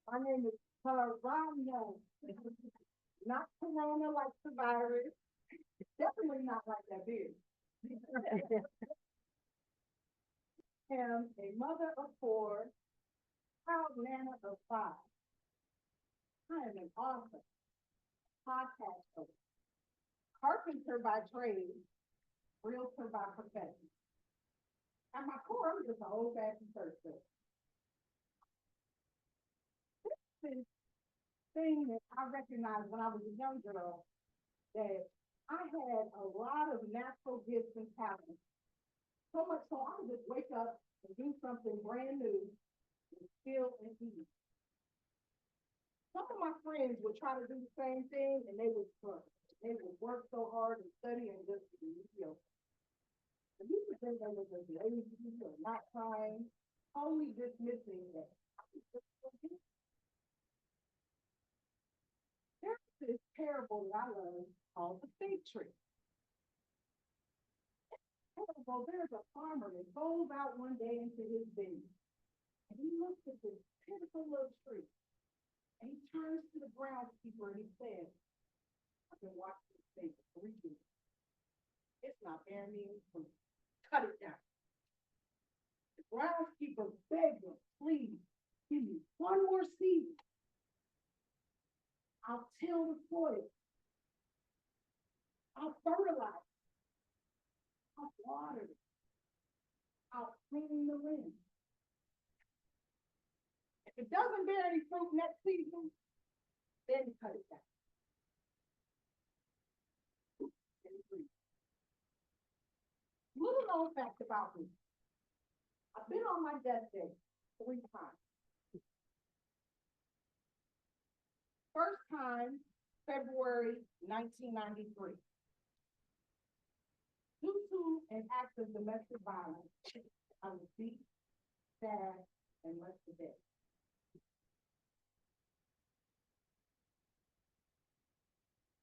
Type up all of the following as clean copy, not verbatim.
My name is Karonna. Not Corona like the virus. Definitely not like that beard. I am a mother of four, proud nana of five. I am an author, podcast host, carpenter by trade, realtor by profession. At my core, I'm just an old-fashioned person. This thing that I recognized when I was a young girl that I had a lot of natural gifts and talents. So much so I would just wake up and do something brand new and feel and eat. Some of my friends would try to do the same thing and they would struggle. They would work so hard and study and just be mediocre. And you would think they were just lazy or not trying, totally dismissing that. There's this parable that I learned called the fig tree. Well, there's a farmer that goes out one day into his vineyard and he looks at this pitiful little tree and he turns to the groundskeeper and he says, I've been watching this thing for 3 years. It's not bearing me any fruit. Cut it down. The groundskeeper begged him, please, give me one more season. I'll till the soil. I'll fertilize. I'll water it. I'll clean the wind. If it doesn't bear any fruit next season, then cut it down. Little known fact about me. I've been on my deathbed 3 times. First time, February 1993. Due to an act of domestic violence, I was beat, stabbed, and left for dead.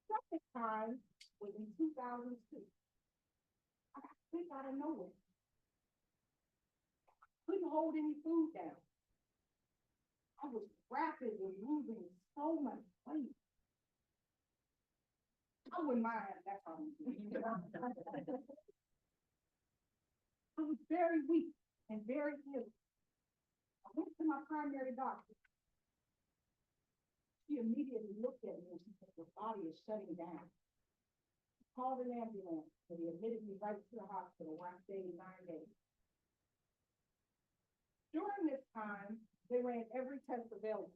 Second time was in 2002. I got sick out of nowhere. Couldn't hold any food down. I was rapidly losing so much weight. I wouldn't mind that problem. I was very weak and very ill. I went to my primary doctor. She immediately looked at me and she said, your body is shutting down. She called an ambulance and they admitted me right to the hospital where I stayed 9 days. During this time, they ran every test available.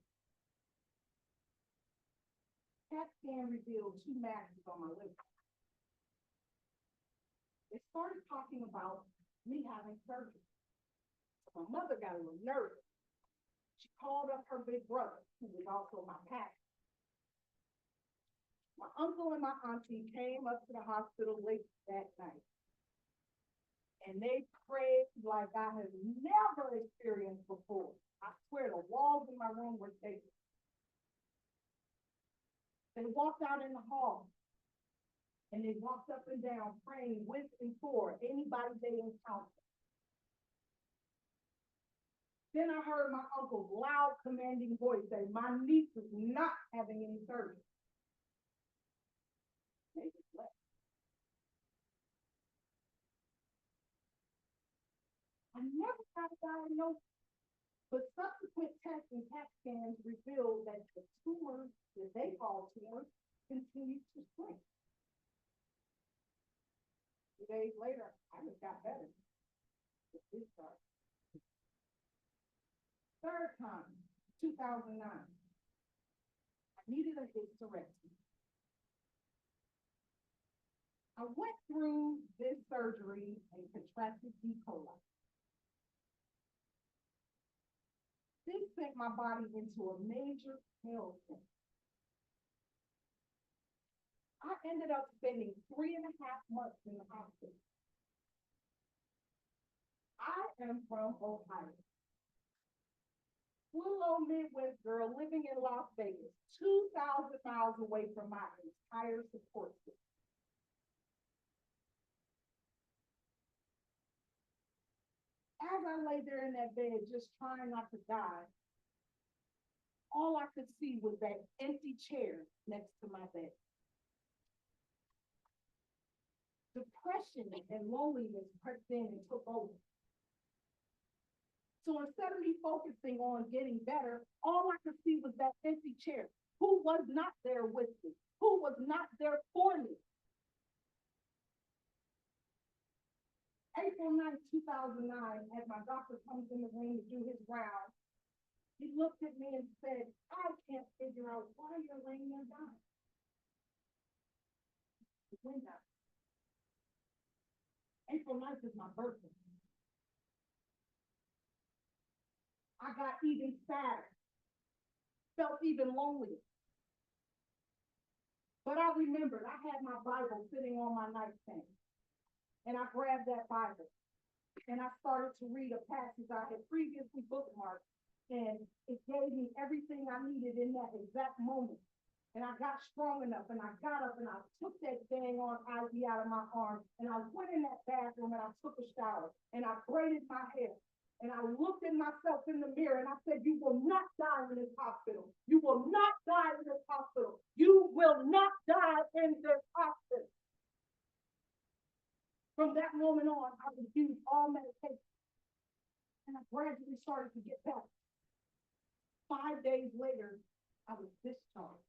CAT scan revealed 2 masses on my liver. They started talking about me having surgery. My mother got a little nervous. She called up her big brother, who was also my pastor. My uncle and my auntie came up to the hospital late that night. And they prayed like I have never experienced before. I swear the walls in my room were shaking. They walked out in the hall and they walked up and down praying with and for anybody they encountered. Then I heard my uncle's loud, commanding voice say, my niece is not having any surgery. They just left. I never got a diagnosis, but subsequent tests and CAT scans revealed that the tumors that they call tumors continued to shrink. 2 days later, I just got better. Third time, 2009. I needed a hysterectomy. I went through this surgery and contracted E. coli. This sent my body into a major tailspin. I ended up spending 3.5 months in the hospital. I am from Ohio. Little old Midwest girl living in Las Vegas, 2,000 miles away from my entire support system. As I lay there in that bed, just trying not to die, all I could see was that empty chair next to my bed. Depression and loneliness crept in and took over. So instead of me focusing on getting better, all I could see was that empty chair. Who was not there with me? Who was not there for me? April 9th, 2009, as my doctor comes in the room to do his round, he looked at me and said, I can't figure out why you're laying there dying. April 9th is my birthday. I got even sadder, felt even lonelier. But I remembered I had my Bible sitting on my nightstand. And I grabbed that Bible and I started to read a passage I had previously bookmarked. And it gave me everything I needed in that exact moment. And I got strong enough and I got up and I took that dang on IV out of my arm and I went in that bathroom and I took a shower and I braided my hair. And I looked at myself in the mirror and I said, you will not die in this hospital. You will not die in this hospital. You will not die in this hospital. From that moment on, I refused all medication. And I gradually started to get better. 5 days later, I was discharged.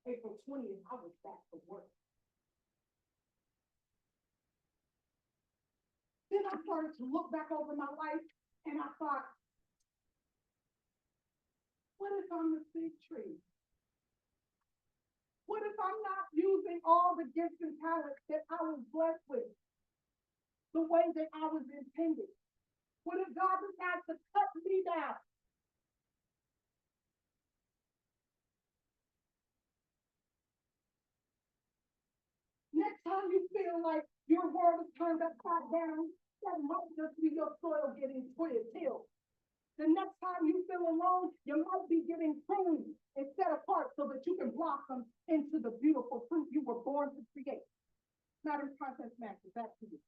April 20th, I was back to work. Then I started to look back over my life and I thought, what if I'm a fig tree? What if I'm not using all the gifts and talents that I was blessed with the way that I was intended? What if God decides to cut me down? Next time you feel like your world is turned upside down, that might just be your soil getting tilled. The next time you feel alone, you might be getting pruned and set apart so that you can blossom into the beautiful fruit you were born to create. Not in contest matches, back to you.